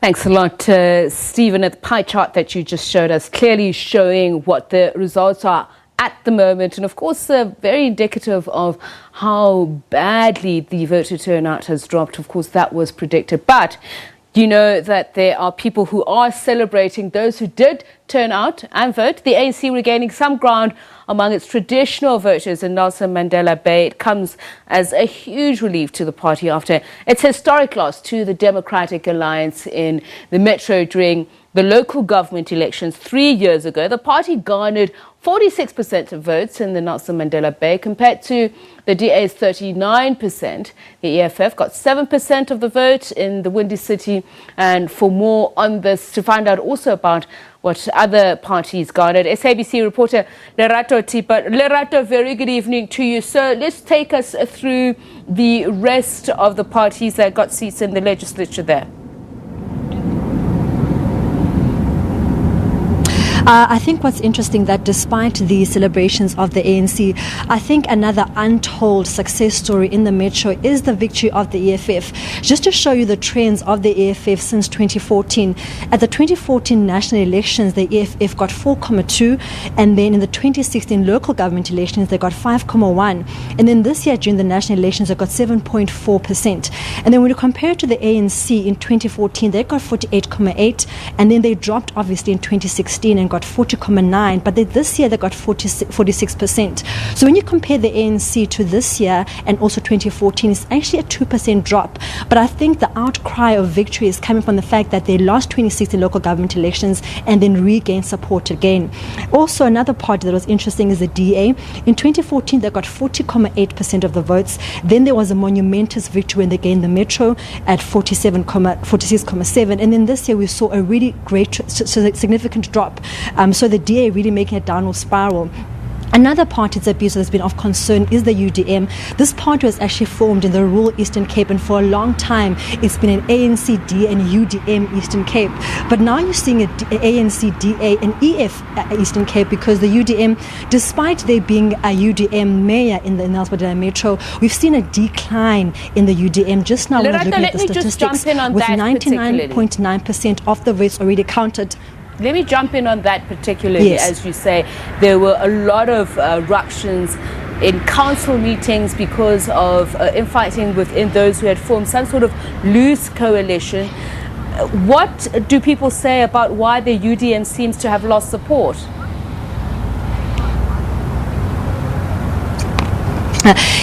Thanks a lot, Stephen. At the pie chart that you just showed us, clearly showing what the results are at the moment, and of course very indicative of how badly the voter turnout has dropped. Of course, that was predicted, but you know that there are people who are celebrating those who did turn out and vote. The ANC regaining some ground among its traditional voters in Nelson Mandela Bay. It comes as a huge relief to the party after its historic loss to the Democratic Alliance in the Metro during the local government elections 3 years ago. The party garnered 46% of votes in the Nelson Mandela Bay compared to the DA's 39%. The EFF got 7% of the vote in the Windy City. And for more on this, to find out also about what other parties garnered, SABC reporter Lerato Thipa. Lerato, very good evening to you. So let's take us through the rest of the parties that got seats in the legislature there. I think what's interesting that despite the celebrations of the ANC, I think another untold success story in the Metro is the victory of the EFF. Just to show you the trends of the EFF since 2014. At the 2014 national elections, the EFF got 4.2, and then in the 2016 local government elections, they got 5.1. And then this year, during the national elections, they got 7.4%. And then when you compare it to the ANC in 2014, they got 48.8, and then they dropped obviously in 2016 and got 40.9, but this year they got 46%. So when you compare the ANC to this year and also 2014, it's actually a 2% drop. But I think the outcry of victory is coming from the fact that they lost 2016 local government elections and then regained support again. Also, another party that was interesting is the DA. In 2014, they got 40.8% of the votes. Then there was a monumentous victory when they gained the Metro at 46.7. And then this year we saw a really great, significant drop. So the DA really making a downward spiral. Another party that's been of concern is the UDM. This party was actually formed in the rural Eastern Cape, and for a long time it's been an ANC, DA and UDM Eastern Cape. But now you're seeing an ANC, DA and EF Eastern Cape, because the UDM, despite there being a UDM mayor in the Nelson Mandela Metro, we've seen a decline in the UDM. Just now, Lerato, we're looking at the statistics with 99.9% of the votes already counted. Let me jump in on that particularly. Yes. As you say, there were a lot of eruptions in council meetings because of infighting within those who had formed some sort of loose coalition. What do people say about why the UDM seems to have lost support?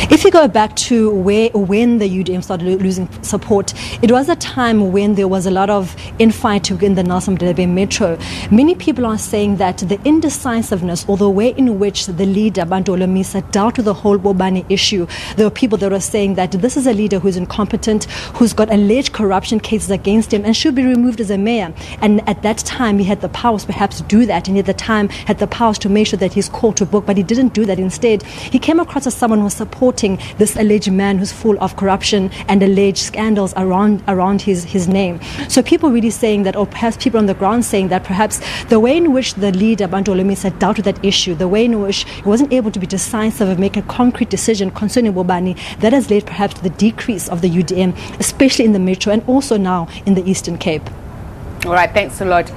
If you go back to when the UDM started losing support, it was a time when there was a lot of infighting in the Nelson Mandela Bay Metro. Many people are saying that the indecisiveness or the way in which the leader, Bantu Olomisa, dealt with the whole Bobani issue, there were people that were saying that this is a leader who's incompetent, who's got alleged corruption cases against him and should be removed as a mayor. And at that time, he had the powers perhaps to do that, and at the time had the powers to make sure that he's called to book, but he didn't do that. Instead, he came across as someone who was supporting this alleged man who's full of corruption and alleged scandals around his name. So people really saying that, or perhaps people on the ground saying that perhaps the way in which the leader, Bantu Olomisa, dealt with that issue, the way in which he wasn't able to be decisive and make a concrete decision concerning Bobani, that has led perhaps to the decrease of the UDM, especially in the Metro and also now in the Eastern Cape. All right, thanks a lot.